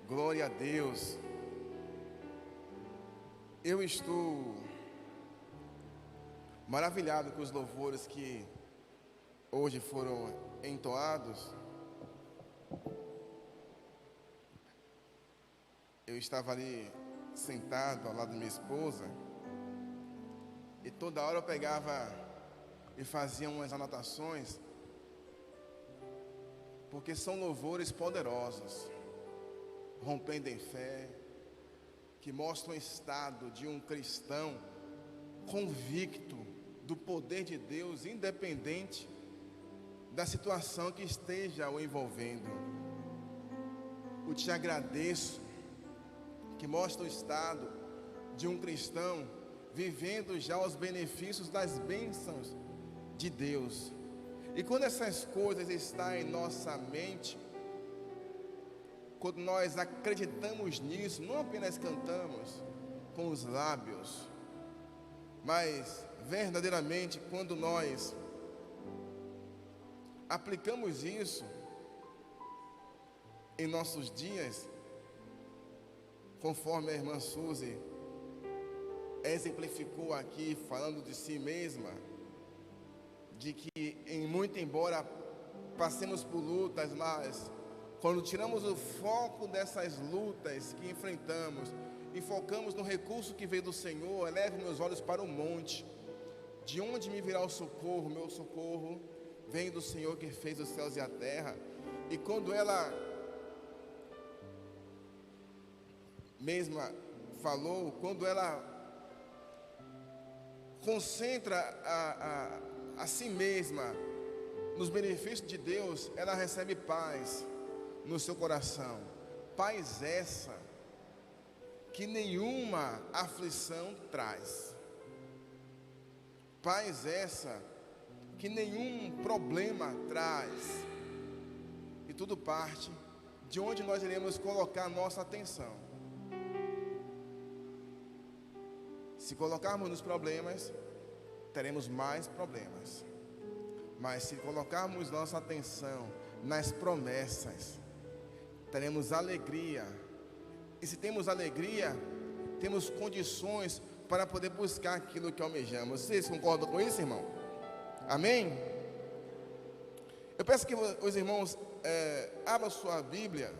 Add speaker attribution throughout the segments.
Speaker 1: Glória a Deus. Eu estou maravilhado com os louvores que hoje foram entoados. Eu estava ali sentado ao lado da minha esposa e toda hora eu pegava e fazia umas anotações, porque são louvores poderosos, rompendo em fé, que mostram o estado de um cristão convicto do poder de Deus, independente da situação que esteja o envolvendo. Eu te agradeço, que mostra o estado de um cristão vivendo já os benefícios das bênçãos de Deus. E quando essas coisas estão em nossa mente, quando nós acreditamos nisso, não apenas cantamos com os lábios, mas verdadeiramente quando nós aplicamos isso em nossos dias, conforme a irmã Suzy exemplificou aqui, falando de si mesma, de que muito embora passemos por lutas, mas quando tiramos o foco dessas lutas que enfrentamos e focamos no recurso que veio do Senhor, eleve meus olhos para o monte, de onde me virá o socorro? Meu socorro vem do Senhor que fez os céus e a terra. E quando ela mesma falou, quando ela concentra a si mesma nos benefícios de Deus, ela recebe paz no seu coração. Paz essa que nenhuma aflição traz. Paz essa que nenhum problema traz. E tudo parte de onde nós iremos colocar nossa atenção. Se colocarmos nos problemas, teremos mais problemas. Mas se colocarmos nossa atenção nas promessas, teremos alegria. E se temos alegria, temos condições para poder buscar aquilo que almejamos. Vocês concordam com isso, irmão? Amém? Eu peço que os irmãos abram sua Bíblia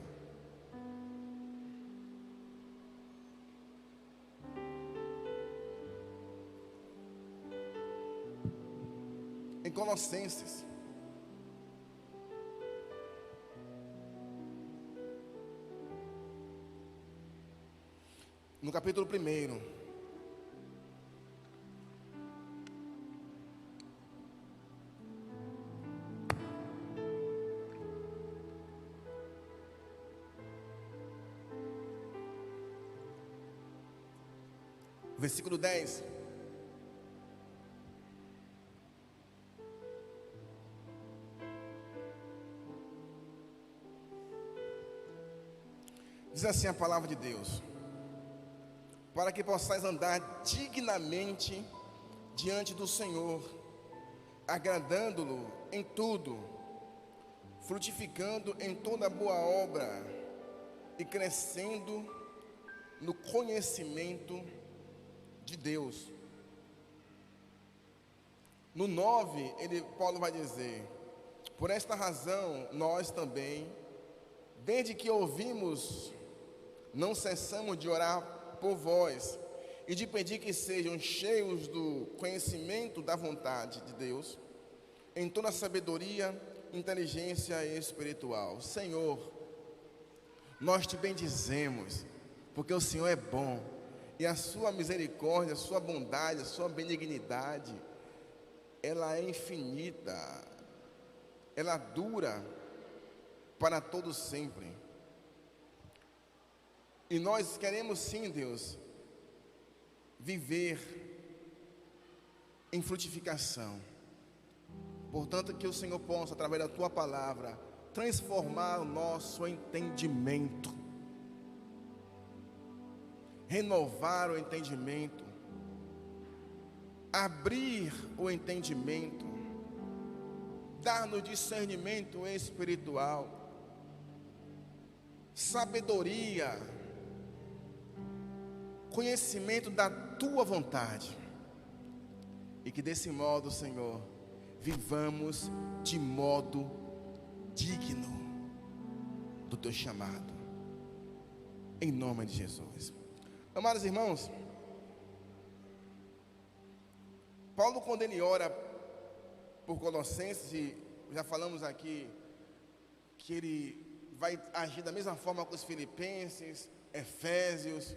Speaker 1: em Colossenses, no capítulo 1, versículo 10. Diz assim a palavra de Deus: para que possais andar dignamente diante do Senhor, agradando-lo em tudo, frutificando em toda boa obra e crescendo no conhecimento de Deus. No 9, Paulo vai dizer: por esta razão nós também, desde que ouvimos, não cessamos de orar por vós e de pedir que sejam cheios do conhecimento da vontade de Deus, em toda sabedoria, inteligência espiritual. Senhor, nós te bendizemos, porque o Senhor é bom, e a sua misericórdia, a sua bondade, a sua benignidade, ela é infinita, ela dura para todos sempre. E nós queremos sim, Deus, viver em frutificação. Portanto, que o Senhor possa, através da tua palavra, transformar o nosso entendimento, renovar o entendimento, abrir o entendimento, dar-nos discernimento espiritual, sabedoria, conhecimento da tua vontade, e que desse modo, Senhor, vivamos de modo digno do teu chamado, em nome de Jesus. Amados irmãos, Paulo, quando ele ora por Colossenses, e já falamos aqui que ele vai agir da mesma forma com os Filipenses, Efésios,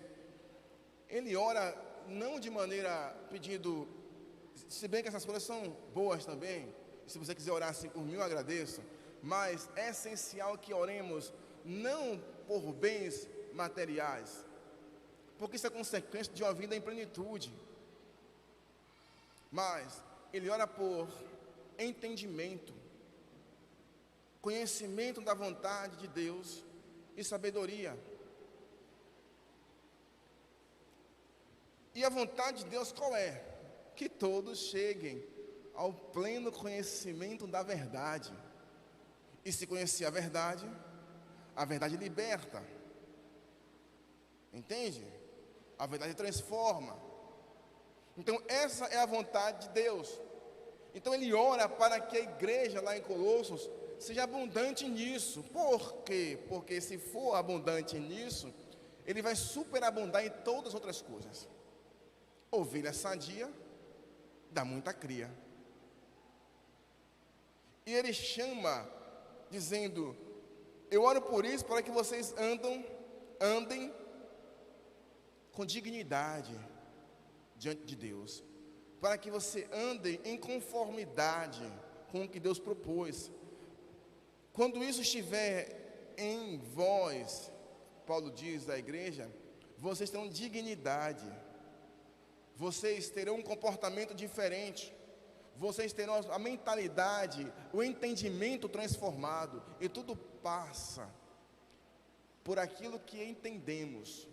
Speaker 1: ele ora não de maneira pedindo, se bem que essas coisas são boas também, se você quiser orar assim por mim, eu agradeço, mas é essencial que oremos não por bens materiais, porque isso é consequência de uma vida em plenitude, mas ele ora por entendimento, conhecimento da vontade de Deus e sabedoria. E a vontade de Deus qual é? Que todos cheguem ao pleno conhecimento da verdade. E se conhecer a verdade liberta. Entende? A verdade transforma. Então essa é a vontade de Deus. Então ele ora para que a igreja lá em Colossos seja abundante nisso. Por quê? Porque se for abundante nisso, ele vai superabundar em todas as outras coisas. Ovelha sadia dá muita cria. E ele chama, dizendo: eu oro por isso, para que vocês andem com dignidade diante de Deus, para que você ande em conformidade com o que Deus propôs. Quando isso estiver em vós, Paulo diz à igreja, vocês terão dignidade, vocês terão um comportamento diferente, vocês terão a mentalidade, o entendimento transformado, e tudo passa por aquilo que entendemos.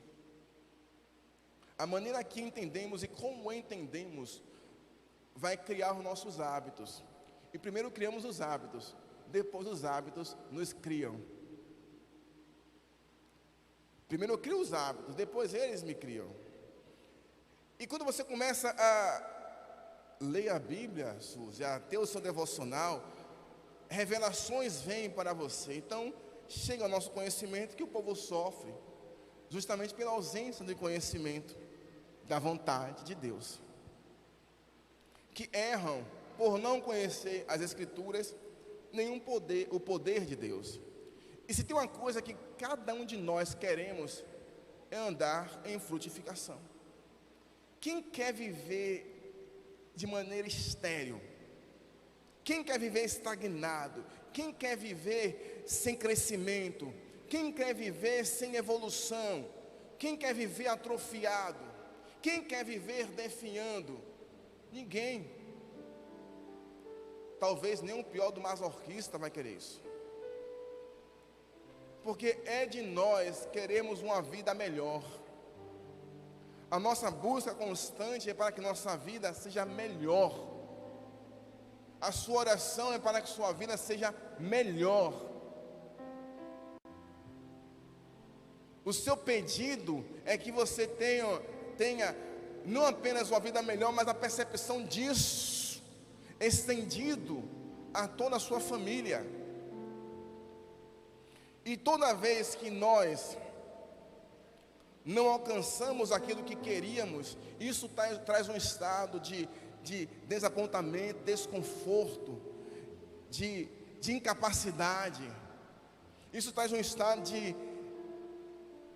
Speaker 1: A maneira que entendemos e como entendemos vai criar os nossos hábitos. E primeiro criamos os hábitos, depois os hábitos nos criam. Primeiro eu crio os hábitos, depois eles me criam. E quando você começa a ler a Bíblia, Suzy, a ter o seu devocional, revelações vêm para você. Então chega ao nosso conhecimento que o povo sofre justamente pela ausência de conhecimento da vontade de Deus, que erram por não conhecer as Escrituras, nem o poder de Deus. E se tem uma coisa que cada um de nós queremos, é andar em frutificação. Quem quer viver de maneira estéril? Quem quer viver estagnado? Quem quer viver sem crescimento? Quem quer viver sem evolução? Quem quer viver atrofiado? Quem quer viver definhando? Ninguém. Talvez nem o pior do masoquista vai querer isso. Porque é de nós queremos uma vida melhor. A nossa busca constante é para que nossa vida seja melhor. A sua oração é para que sua vida seja melhor. O seu pedido é que você tenha não apenas uma vida melhor, mas a percepção disso estendido a toda a sua família. E toda vez que nós não alcançamos aquilo que queríamos, isso traz um estado de desapontamento, desconforto, de incapacidade. Isso traz um estado de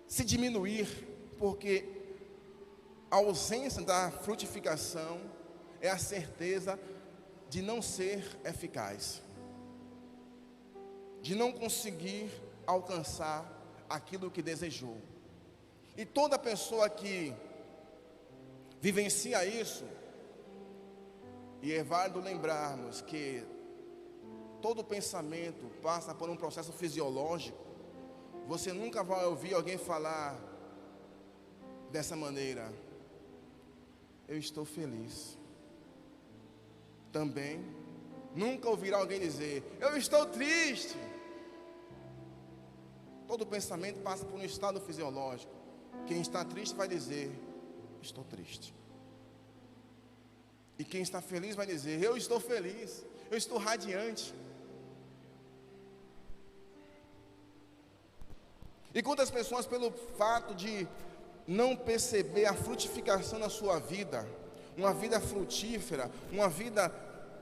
Speaker 1: se diminuir, porque a ausência da frutificação é a certeza de não ser eficaz, de não conseguir alcançar aquilo que desejou. E toda pessoa que vivencia isso, e é válido lembrarmos que todo pensamento passa por um processo fisiológico. Você nunca vai ouvir alguém falar dessa maneira: eu estou feliz. Também nunca ouvirá alguém dizer: eu estou triste. Todo pensamento passa por um estado fisiológico. Quem está triste vai dizer: estou triste. E quem está feliz vai dizer: eu estou feliz, eu estou radiante. E quantas pessoas, pelo fato de não perceber a frutificação na sua vida, uma vida frutífera, uma vida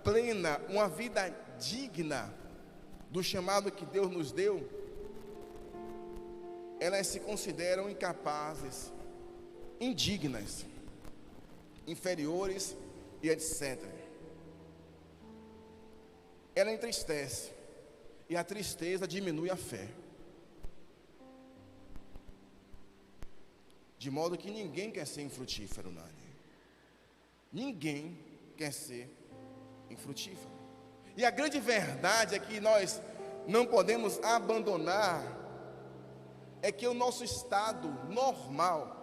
Speaker 1: plena, uma vida digna do chamado que Deus nos deu, elas se consideram incapazes, indignas, inferiores e etc. Ela entristece, e a tristeza diminui a fé. De modo que ninguém quer ser infrutífero, Nani. Ninguém quer ser infrutífero. E a grande verdade é que nós não podemos abandonar é que o nosso estado normal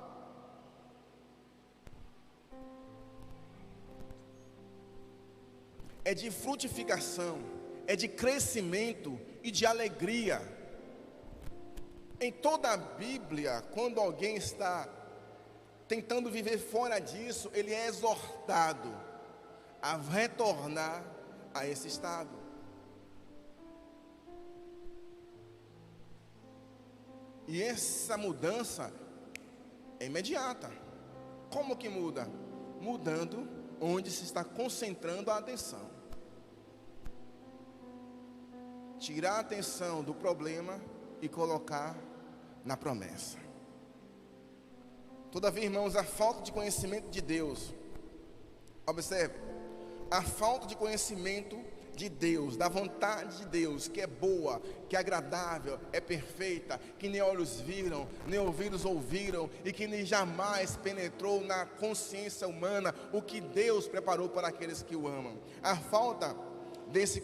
Speaker 1: é de frutificação, é de crescimento e de alegria. Em toda a Bíblia, quando alguém está tentando viver fora disso, ele é exortado a retornar a esse estado. E essa mudança é imediata. Como que muda? Mudando onde se está concentrando a atenção. Tirar a atenção do problema e colocar na promessa. Todavia, irmãos, a falta de conhecimento de Deus, observe, a falta de conhecimento de Deus, da vontade de Deus, que é boa, que é agradável, é perfeita, que nem olhos viram, nem ouvidos ouviram, e que nem jamais penetrou na consciência humana o que Deus preparou para aqueles que o amam. A falta desse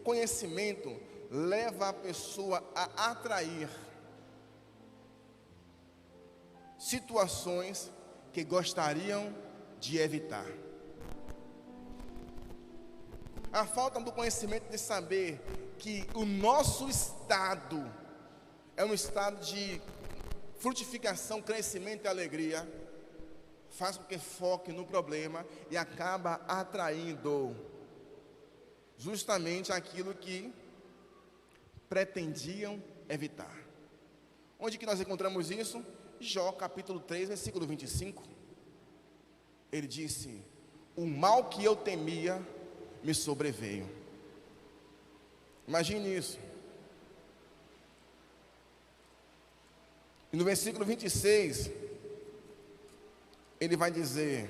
Speaker 1: conhecimento leva a pessoa a atrair situações que gostariam de evitar. A falta do conhecimento de saber que o nosso estado é um estado de frutificação, crescimento e alegria, faz com que foque no problema e acaba atraindo justamente aquilo que pretendiam evitar. Onde que nós encontramos isso? Jó capítulo 3, versículo 25. Ele disse: o mal que eu temia me sobreveio. Imagine isso. E no versículo 26, ele vai dizer: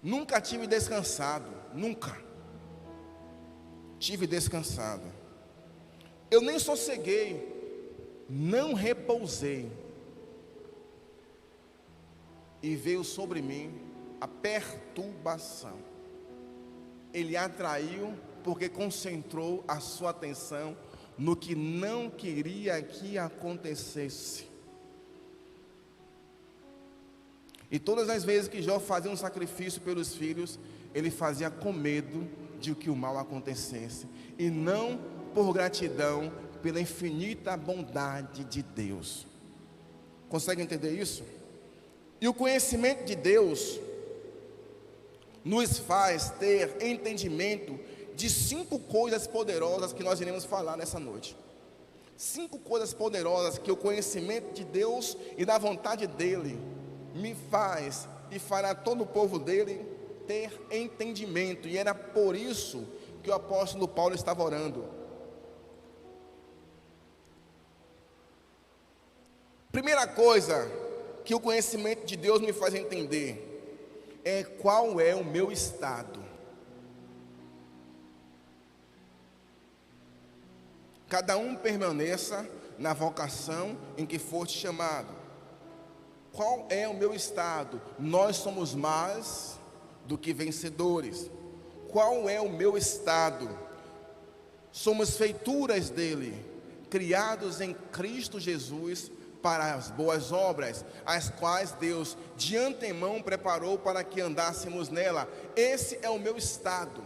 Speaker 1: nunca tive descansado, nunca tive descansado. Eu nem sosseguei, não repousei. E veio sobre mim a perturbação. Ele atraiu porque concentrou a sua atenção no que não queria que acontecesse. E todas as vezes que Jó fazia um sacrifício pelos filhos, ele fazia com medo de que o mal acontecesse, e não por gratidão pela infinita bondade de Deus. Consegue entender isso? E o conhecimento de Deus nos faz ter entendimento de 5 coisas poderosas que nós iremos falar nessa noite. 5 coisas poderosas que o conhecimento de Deus e da vontade dEle me faz e fará todo o povo dEle ter entendimento. E era por isso que o apóstolo Paulo estava orando. Primeira coisa que o conhecimento de Deus me faz entender é qual é o meu estado. Cada um permaneça na vocação em que foste chamado. Qual é o meu estado? Nós somos mais do que vencedores. Qual é o meu estado? Somos feituras dele, criados em Cristo Jesus para as boas obras, as quais Deus de antemão preparou para que andássemos nela. Esse é o meu estado.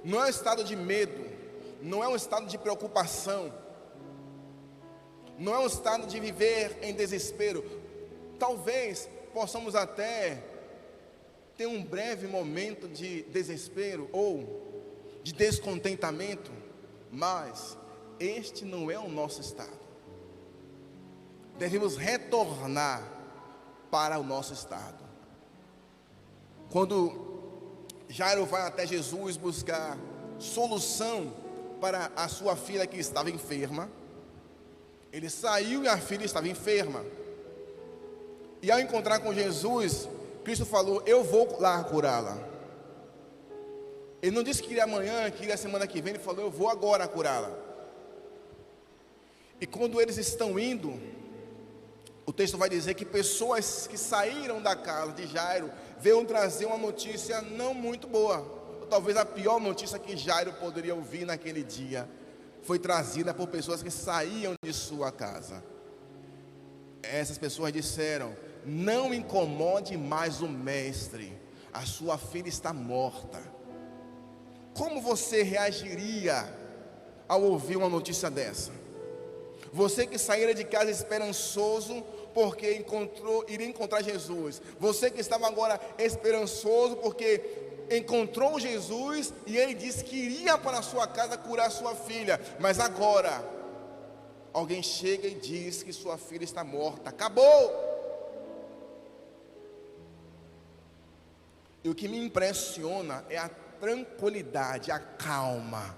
Speaker 1: Não é um estado de medo, não é um estado de preocupação, não é um estado de viver em desespero. Talvez possamos até ter um breve momento de desespero ou de descontentamento, mas este não é o nosso estado. Devemos retornar para o nosso estado. Quando Jairo vai até Jesus buscar solução para a sua filha que estava enferma, ele saiu e a filha estava enferma. E ao encontrar com Jesus, Cristo falou: eu vou lá curá-la. Ele não disse que iria amanhã, que iria semana que vem. Ele falou: eu vou agora curá-la. E quando eles estão indo, o texto vai dizer que pessoas que saíram da casa de Jairo veio trazer uma notícia não muito boa, ou talvez a pior notícia que Jairo poderia ouvir naquele dia, foi trazida por pessoas que saíam de sua casa. Essas pessoas disseram: não incomode mais o mestre, a sua filha está morta. Como você reagiria ao ouvir uma notícia dessa? Você que saíra de casa esperançoso porque iria encontrar Jesus. Você que estava agora esperançoso porque encontrou Jesus e ele disse que iria para a sua casa curar sua filha. Mas agora, alguém chega e diz que sua filha está morta. Acabou! E o que me impressiona é a tranquilidade, a calma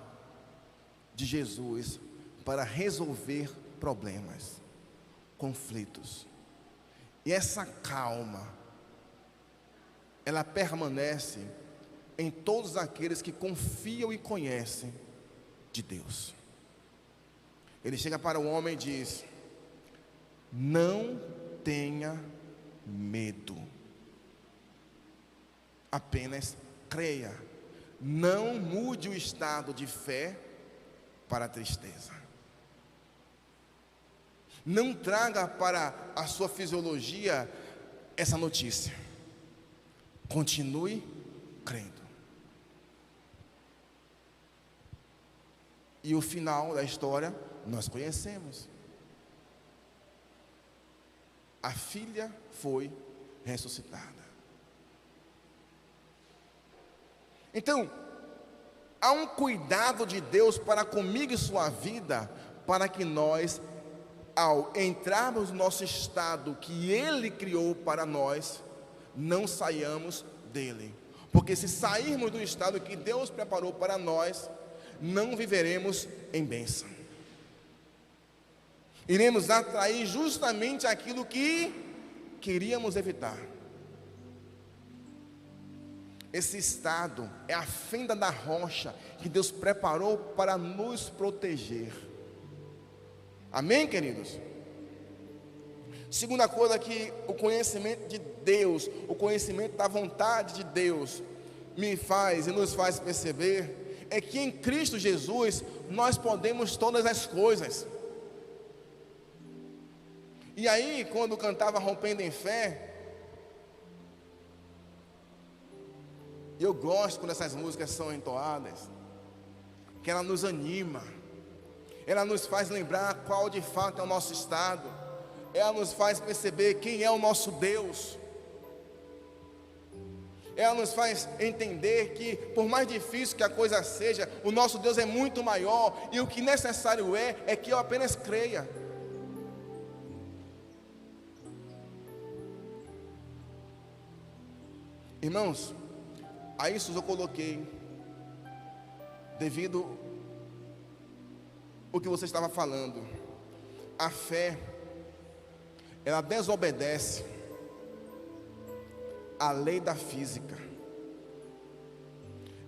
Speaker 1: de Jesus para resolver problemas, conflitos. E essa calma, ela permanece em todos aqueles que confiam e conhecem de Deus. Ele chega para o homem e diz: não tenha medo, apenas creia. Não mude o estado de fé para a tristeza. Não traga para a sua fisiologia essa notícia. Continue crendo. E o final da história nós conhecemos. A filha foi ressuscitada. Então, há um cuidado de Deus para comigo e sua vida, para que nós, ao entrarmos no nosso estado que Ele criou para nós, não saiamos dele. Porque se sairmos do estado que Deus preparou para nós, não viveremos em bênção. Iremos atrair justamente aquilo que queríamos evitar. Esse estado é a fenda da rocha que Deus preparou para nos proteger. Amém, queridos? Segunda coisa que o conhecimento de Deus, o conhecimento da vontade de Deus me faz e nos faz perceber, é que em Cristo Jesus nós podemos todas as coisas. E aí, quando cantava Rompendo em Fé, eu gosto quando essas músicas são entoadas, que ela nos anima, ela nos faz lembrar qual de fato é o nosso estado, ela nos faz perceber quem é o nosso Deus, ela nos faz entender que, por mais difícil que a coisa seja, o nosso Deus é muito maior, e o que necessário é que eu apenas creia. Irmãos, a isso eu coloquei, devido ao que você estava falando, a fé, ela desobedece a lei da física,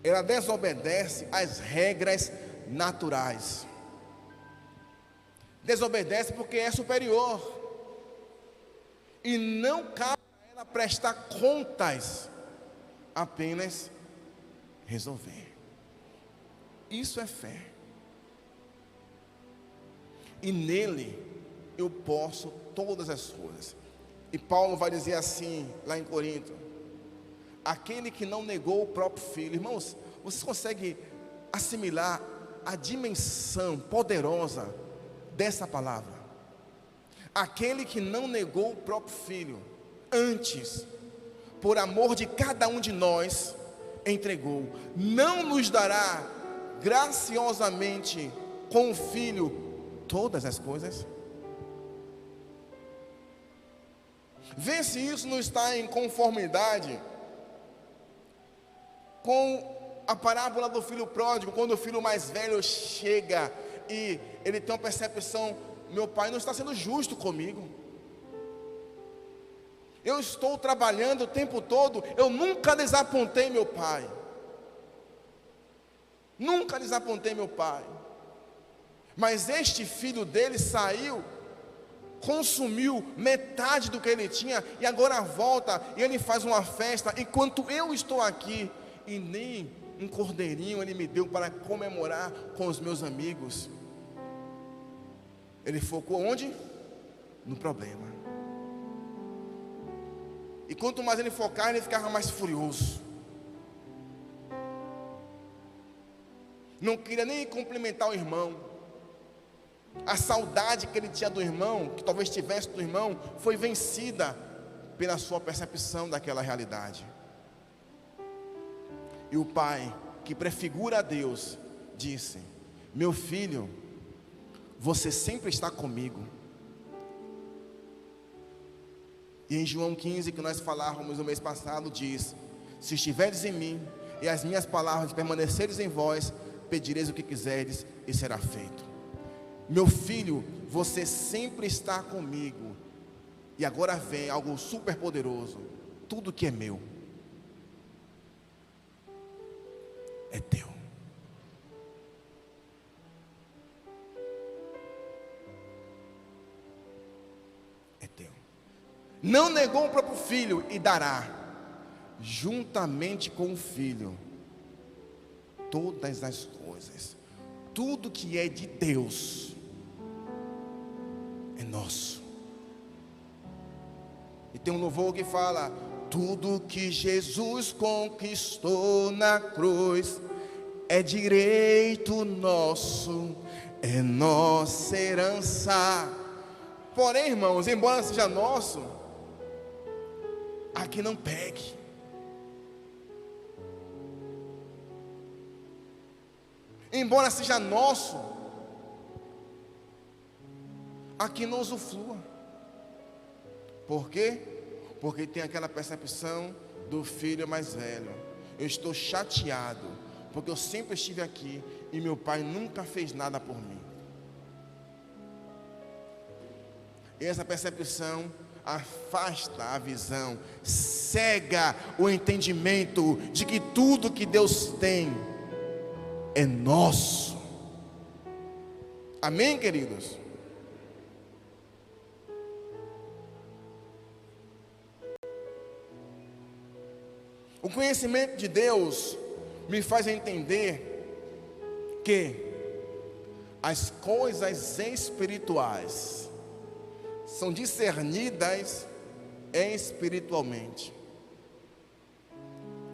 Speaker 1: ela desobedece às regras naturais, desobedece porque é superior, e não cabe a ela prestar contas, apenas resolver. Isso é fé. E nele eu posso todas as coisas. E Paulo vai dizer assim, lá em Corinto: aquele que não negou o próprio filho. Irmãos, vocês conseguem assimilar a dimensão poderosa dessa palavra? Aquele que não negou o próprio filho, antes, por amor de cada um de nós, entregou, não nos dará graciosamente com o filho todas as coisas? Vê se isso não está em conformidade com a parábola do filho pródigo, quando o filho mais velho chega e ele tem uma percepção: meu pai não está sendo justo comigo, eu estou trabalhando o tempo todo, eu nunca desapontei meu pai, nunca desapontei meu pai, mas este filho dele saiu, consumiu metade do que ele tinha, e agora volta e ele faz uma festa, enquanto eu estou aqui, e nem um cordeirinho ele me deu para comemorar com os meus amigos. Ele focou onde? No problema. E quanto mais ele focar, ele ficava mais furioso. Não queria nem cumprimentar o irmão. A saudade que ele tinha do irmão, que talvez tivesse do irmão, foi vencida pela sua percepção daquela realidade. E o pai, que prefigura a Deus, disse: meu filho, você sempre está comigo. E em João 15, que nós falávamos no mês passado, diz: se estiveres em mim e as minhas palavras permaneceres em vós, pedireis o que quiseres e será feito. Meu filho, você sempre está comigo. E agora vem algo super poderoso: tudo que é meu é teu. É teu. Não negou o próprio filho, e dará juntamente com o filho todas as coisas. Tudo que é de Deus é nosso. E tem um louvor que fala: tudo que Jesus conquistou na cruz é direito nosso, é nossa herança. Porém, irmãos, embora seja nosso, aqui não pegue. Embora seja nosso, aqui não usufrua. Por quê? Porque tem aquela percepção do filho mais velho: eu estou chateado, porque eu sempre estive aqui e meu pai nunca fez nada por mim. E essa percepção afasta a visão, cega o entendimento de que tudo que Deus tem é nosso. Amém, queridos? O conhecimento de Deus me faz entender que as coisas espirituais são discernidas espiritualmente.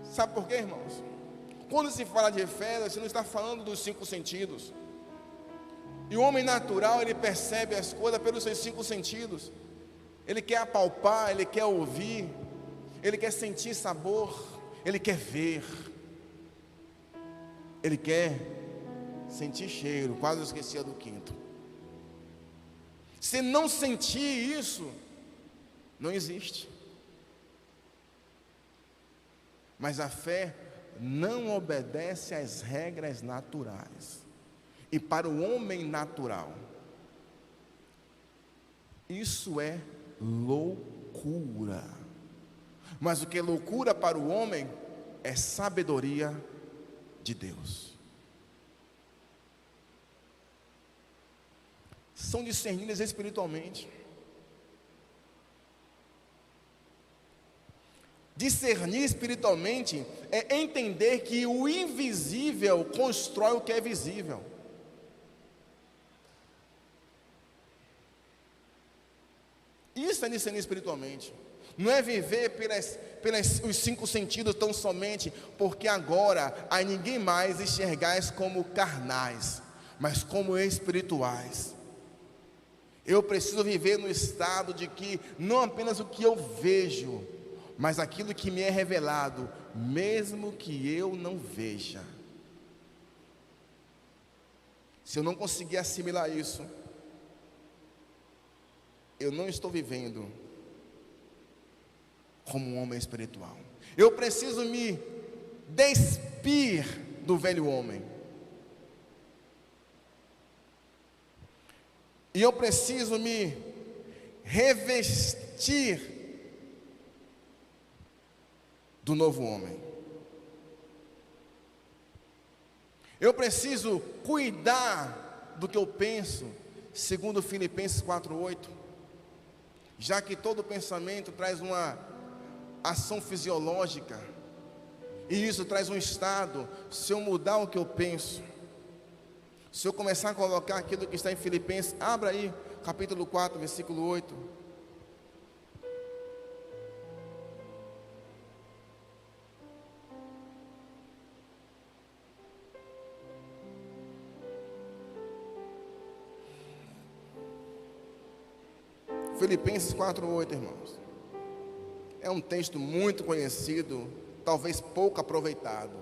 Speaker 1: Sabe por quê, irmãos? Quando se fala de fé, você não está falando dos 5 sentidos. E o homem natural, ele percebe as coisas pelos seus 5 sentidos. Ele quer apalpar, ele quer ouvir, ele quer sentir sabor, ele quer ver, ele quer sentir cheiro. Quase eu esquecia do 5º. Se não sentir isso, não existe. Mas a fé não obedece às regras naturais. E para o homem natural, isso é loucura. Mas o que é loucura para o homem é sabedoria de Deus. São discernidas espiritualmente. Discernir espiritualmente é entender que o invisível constrói o que é visível. Isso é discernir espiritualmente. Não é viver os 5 sentidos tão somente, porque agora a ninguém mais enxergais como carnais, mas como espirituais. Eu preciso viver no estado de que não apenas o que eu vejo, mas aquilo que me é revelado, mesmo que eu não veja. Se eu não conseguir assimilar isso, eu não estou vivendo como um homem espiritual. Eu preciso me despir do velho homem. E eu preciso me revestir do novo homem. Eu preciso cuidar do que eu penso, segundo Filipenses 4:8. Já que todo pensamento traz uma ação fisiológica, e isso traz um estado. Se eu mudar o que eu penso, se eu começar a colocar aquilo que está em Filipenses, abra aí, capítulo 4, versículo 8. Filipenses 4:8, irmãos. É um texto muito conhecido, talvez pouco aproveitado.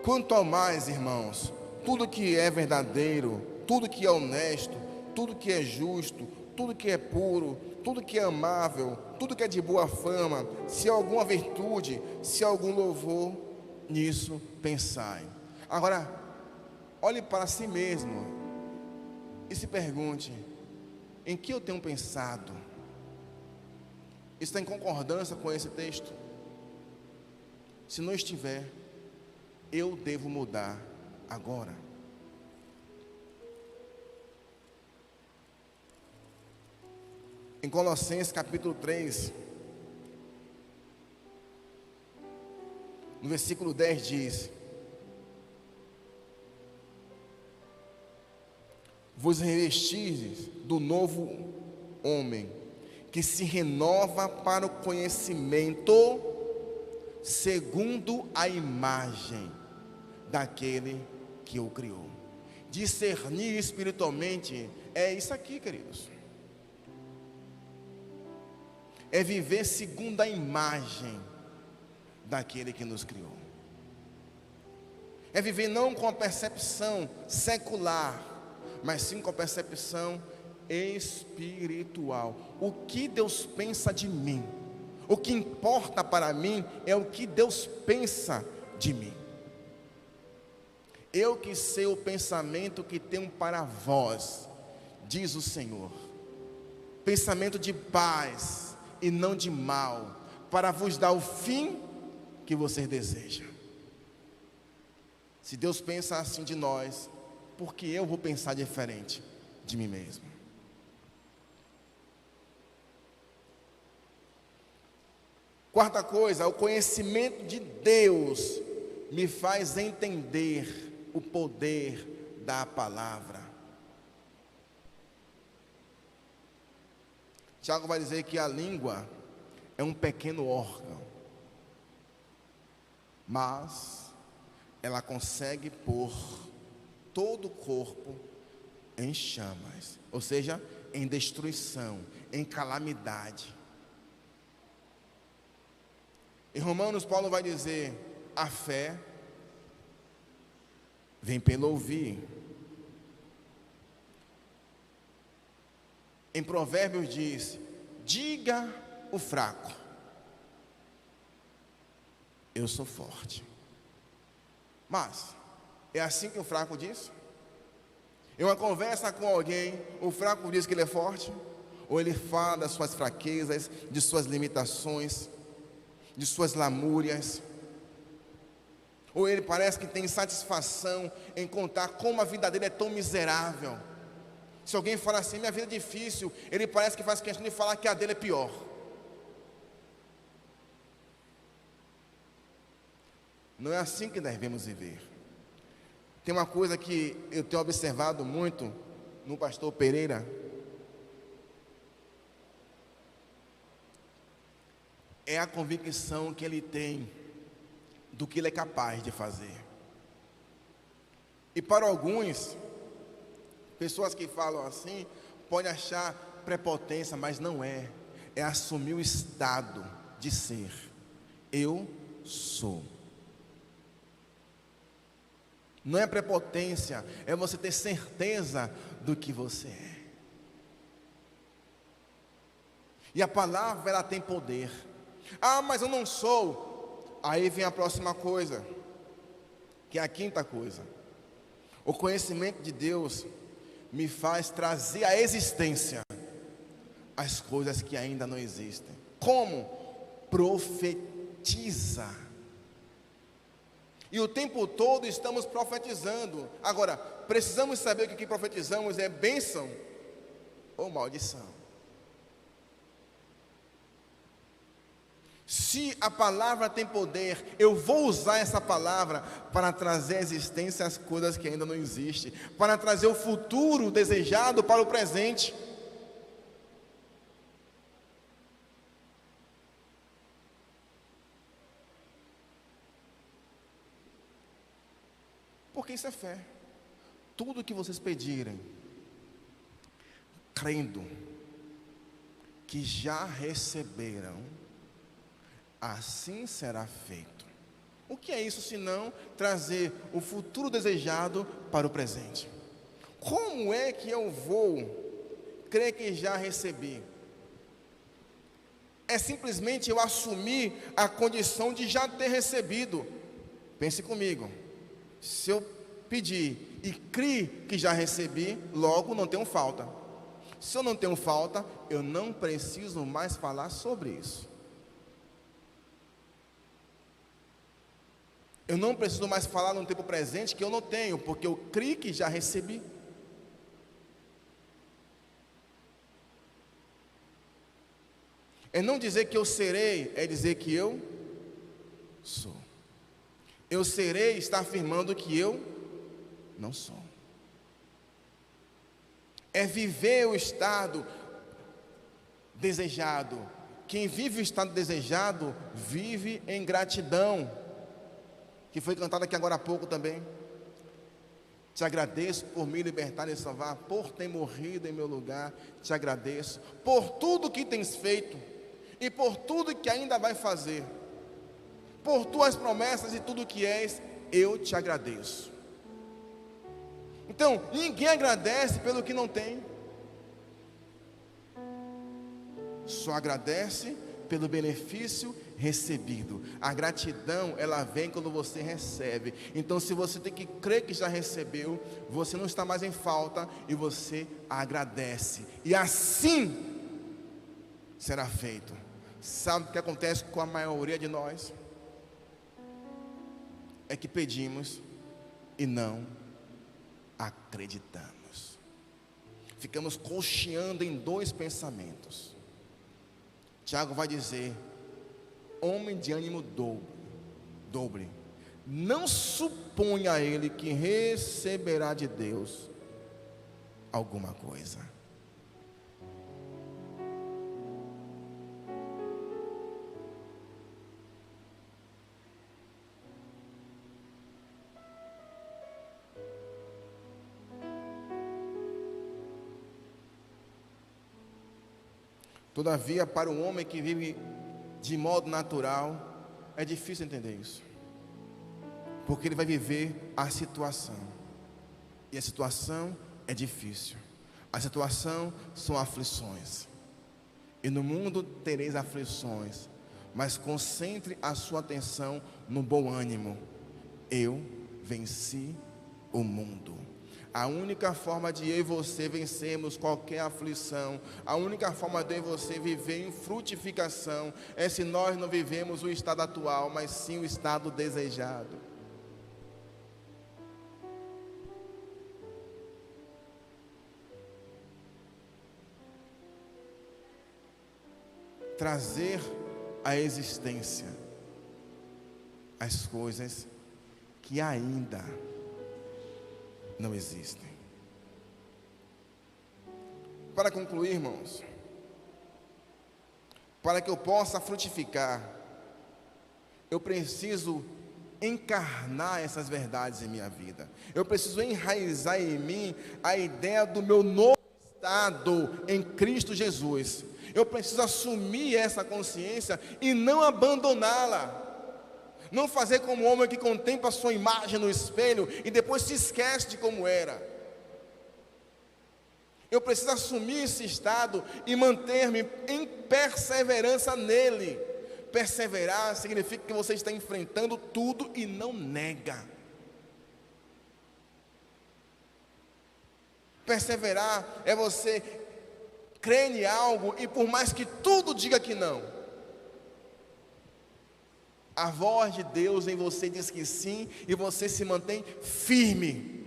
Speaker 1: Quanto ao mais, irmãos, tudo que é verdadeiro, tudo que é honesto, tudo que é justo, tudo que é puro, tudo que é amável, tudo que é de boa fama, se há alguma virtude, se há algum louvor, nisso pensai. Agora, olhe para si mesmo e se pergunte: em que eu tenho pensado? Está em concordância com esse texto? Se não estiver, eu devo mudar agora. Em Colossenses capítulo 3, no versículo 10 diz: vos revestis do novo homem, que se renova para o conhecimento segundo a imagem daquele que o criou. Discernir espiritualmente é isso aqui, queridos. É viver segundo a imagem daquele que nos criou. É viver não com a percepção secular, mas sim com a percepção espiritual. O que Deus pensa de mim? O que importa para mim é o que Deus pensa de mim. Eu que sei o pensamento que tenho para vós, diz o Senhor, pensamento de paz e não de mal, para vos dar o fim que vocês desejam. Se Deus pensa assim de nós, por que eu vou pensar diferente de mim mesmo? Quarta coisa, o conhecimento de Deus me faz entender o poder da palavra. Tiago vai dizer que a língua é um pequeno órgão, mas ela consegue pôr todo o corpo em chamas, ou seja, em destruição, em calamidade. Em Romanos, Paulo vai dizer: a fé vem pelo ouvir. Em Provérbios diz: diga o fraco, eu sou forte. Mas é assim que o fraco diz? Em uma conversa com alguém, o fraco diz que ele é forte? Ou ele fala das suas fraquezas, de suas limitações, de suas lamúrias? Ou ele parece que tem satisfação em contar como a vida dele é tão miserável? Se alguém fala assim, minha vida é difícil, ele parece que faz questão de falar que a dele é pior. Não é assim que devemos viver. Tem uma coisa que eu tenho observado muito no pastor Pereira. É a convicção que ele tem do que ele é capaz de fazer. E para alguns, pessoas que falam assim, podem achar prepotência, mas não é. É assumir o estado de ser. Eu sou. Não é prepotência, é você ter certeza do que você é. E a palavra, ela tem poder. Ah, mas eu não sou. Aí vem a próxima coisa, que é a quinta coisa. O conhecimento de Deus me faz trazer à existência as coisas que ainda não existem. Como? Profetiza. E o tempo todo estamos profetizando. Agora, precisamos saber que o que profetizamos é bênção ou maldição. Se a palavra tem poder, eu vou usar essa palavra para trazer à existência as coisas que ainda não existem, para trazer o futuro desejado para o presente. Porque isso é fé. Tudo que vocês pedirem, crendo que já receberam, assim será feito. O que é isso senão trazer o futuro desejado para o presente? Como é que eu vou crer que já recebi? É simplesmente eu assumir a condição de já ter recebido. Pense comigo. Se eu pedir e crer que já recebi, logo não tenho falta. Se eu não tenho falta, eu não preciso mais falar sobre isso. Eu não preciso mais falar no tempo presente que eu não tenho, porque eu creio que já recebi. É não dizer que eu serei, é dizer que eu sou. Eu serei está afirmando que eu não sou. É viver o estado desejado. Quem vive o estado desejado, vive em gratidão. Que foi cantado aqui agora há pouco também. Te agradeço por me libertar e salvar, por ter morrido em meu lugar. Te agradeço por tudo que tens feito e por tudo que ainda vai fazer. Por tuas promessas e tudo que és, eu te agradeço. Então, ninguém agradece pelo que não tem. Só agradece pelo benefício recebido. A gratidão, ela vem quando você recebe. Então, se você tem que crer que já recebeu, você não está mais em falta e você agradece. E assim será feito. Sabe o que acontece com a maioria de nós? É que pedimos e não acreditamos. Ficamos cocheando em dois pensamentos. Tiago vai dizer: homem de ânimo dobre, não suponha ele que receberá de Deus alguma coisa. Todavia, para um homem que vive de modo natural, é difícil entender isso, porque ele vai viver a situação, e a situação é difícil. A situação são aflições, e no mundo tereis aflições, mas concentre a sua atenção no bom ânimo. Eu venci o mundo. A única forma de eu e você vencermos qualquer aflição, a única forma de eu e você viver em frutificação, é se nós não vivemos o estado atual, mas sim o estado desejado. Trazer à existência as coisas que ainda não existem. Para concluir, irmãos, para que eu possa frutificar, eu preciso encarnar essas verdades em minha vida. Eu preciso enraizar em mim a ideia do meu novo estado em Cristo Jesus. Eu preciso assumir essa consciência e não abandoná-la. Não fazer como o homem que contempla a sua imagem no espelho e depois se esquece de como era. Eu preciso assumir esse estado e manter-me em perseverança nele. Perseverar significa que você está enfrentando tudo e não nega. Perseverar é você crer em algo e por mais que tudo diga que não, a voz de Deus em você diz que sim e você se mantém firme.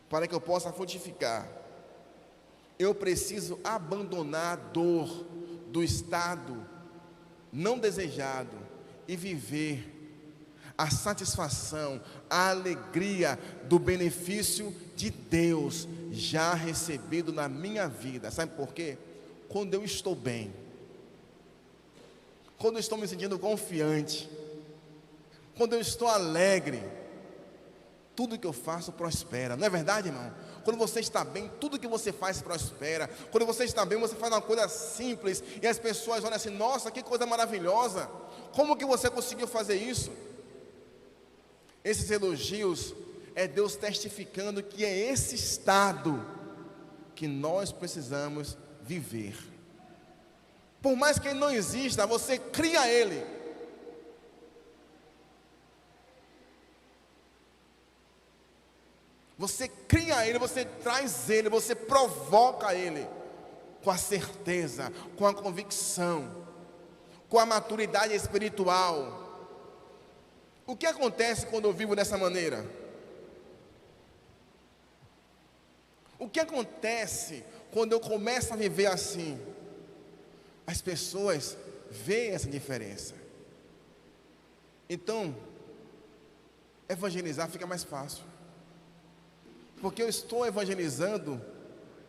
Speaker 1: Para que eu possa frutificar, eu preciso abandonar a dor do estado não desejado e viver a satisfação, a alegria do benefício de Deus já recebido na minha vida. Sabe por quê? Quando eu estou bem, quando eu estou me sentindo confiante, quando eu estou alegre, tudo que eu faço prospera. Não é verdade, irmão? Quando você está bem, tudo que você faz prospera. Quando você está bem, você faz uma coisa simples e as pessoas olham assim: nossa, que coisa maravilhosa, como que você conseguiu fazer isso? Esses elogios é Deus testificando que é esse estado que nós precisamos viver. Por mais que ele não exista, você cria ele. Você cria ele, você traz ele, você provoca ele com a certeza, com a convicção, com a maturidade espiritual. O que acontece quando eu vivo dessa maneira? O que acontece quando eu começo a viver assim? As pessoas veem essa diferença. Então, evangelizar fica mais fácil. Porque eu estou evangelizando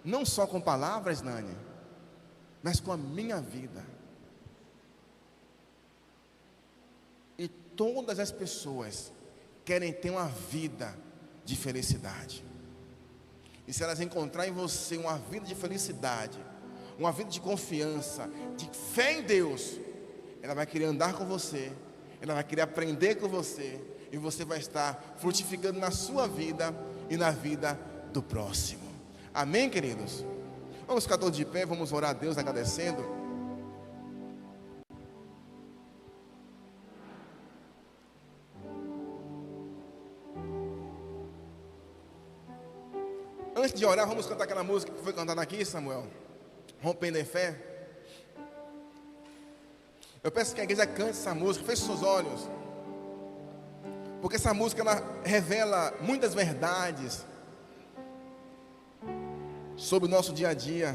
Speaker 1: não só com palavras, Nani, mas com a minha vida. E todas as pessoas querem ter uma vida de felicidade. E se elas encontrarem em você uma vida de felicidade, uma vida de confiança, de fé em Deus, ela vai querer andar com você, ela vai querer aprender com você, e você vai estar frutificando na sua vida e na vida do próximo. Amém, queridos? Vamos ficar todos de pé, vamos orar a Deus agradecendo. Antes de orar, vamos cantar aquela música que foi cantada aqui, Samuel, Rompendo em Fé. Eu peço que a igreja cante essa música, feche seus olhos, porque essa música ela revela muitas verdades sobre o nosso dia a dia.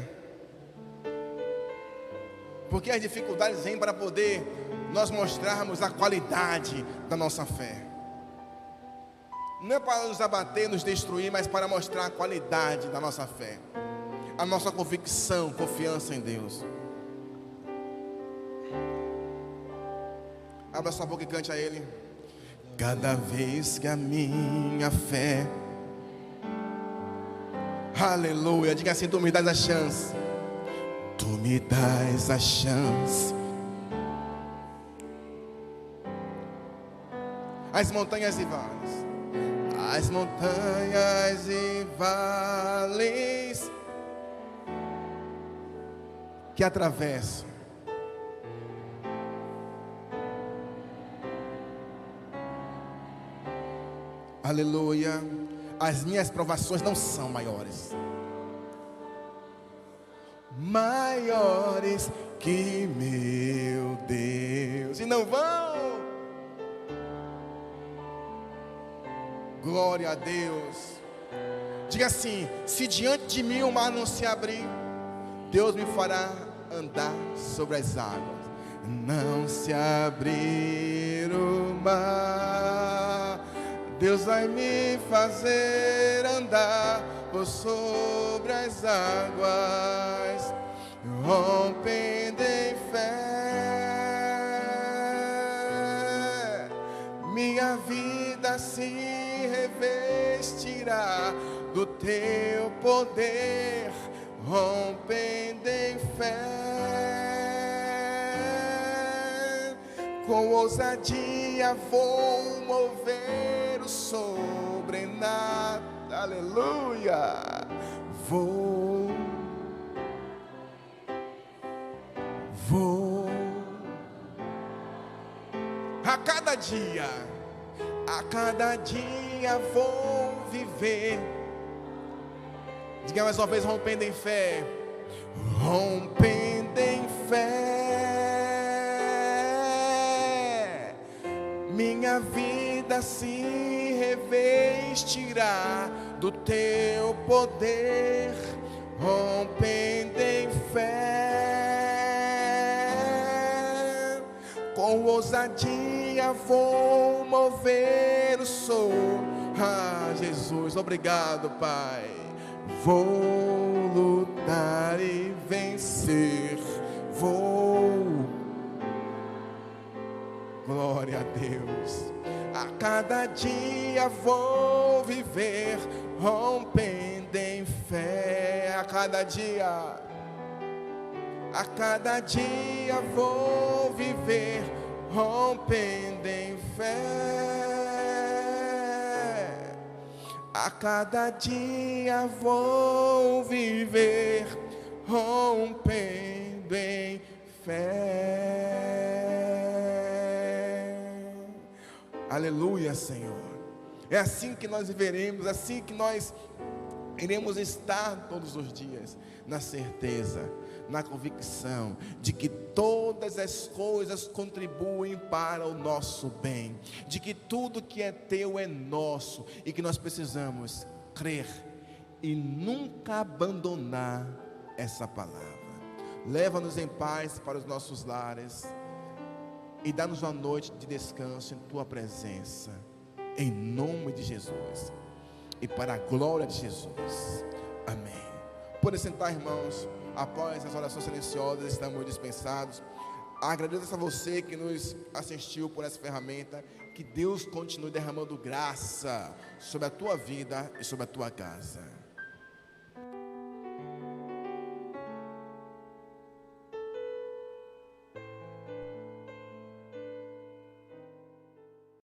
Speaker 1: Porque as dificuldades vêm para poder nós mostrarmos a qualidade da nossa fé. Não é para nos abater, nos destruir, mas para mostrar a qualidade da nossa fé, a nossa convicção, confiança em Deus. Abra sua boca e cante a Ele. Cada vez que a minha fé, aleluia, diga assim: tu me dás a chance, tu me dás a chance. As montanhas e vales, as montanhas e vales que atravesso, aleluia, as minhas provações não são maiores, maiores que meu Deus, e não vão. Glória a Deus. Diga assim: se diante de mim o mar não se abrir, Deus me fará andar sobre as águas. não se abrir o mar, Deus vai me fazer andar por sobre as águas, rompendo em fé. Minha vida se revestirá do teu poder, rompendo em fé. Com ousadia vou mover o sobrenatural. Aleluia. Vou a cada dia vou viver. Diga mais uma vez, rompendo em fé. Rompendo em fé. Minha vida se revestirá do teu poder, rompendo em fé. Com ousadia vou mover o som. Ah, Jesus, obrigado, Pai. Vou lutar e vencer. Glória a Deus. A cada dia vou viver, rompendo em fé. A cada dia vou viver, rompendo em fé. A cada dia vou viver, rompendo em fé. Aleluia, Senhor. É assim que nós viveremos, assim que nós iremos estar todos os dias, na certeza, na convicção de que todas as coisas contribuem para o nosso bem, de que tudo que é teu é nosso e que nós precisamos crer e nunca abandonar essa palavra. Leva-nos em paz para os nossos lares e dá-nos uma noite de descanso em tua presença, em nome de Jesus e para a glória de Jesus. Amém. Podem sentar, irmãos. Após as orações silenciosas, estamos dispensados. Agradeço a você que nos assistiu por essa ferramenta. Que Deus continue derramando graça sobre a tua vida e sobre a tua casa.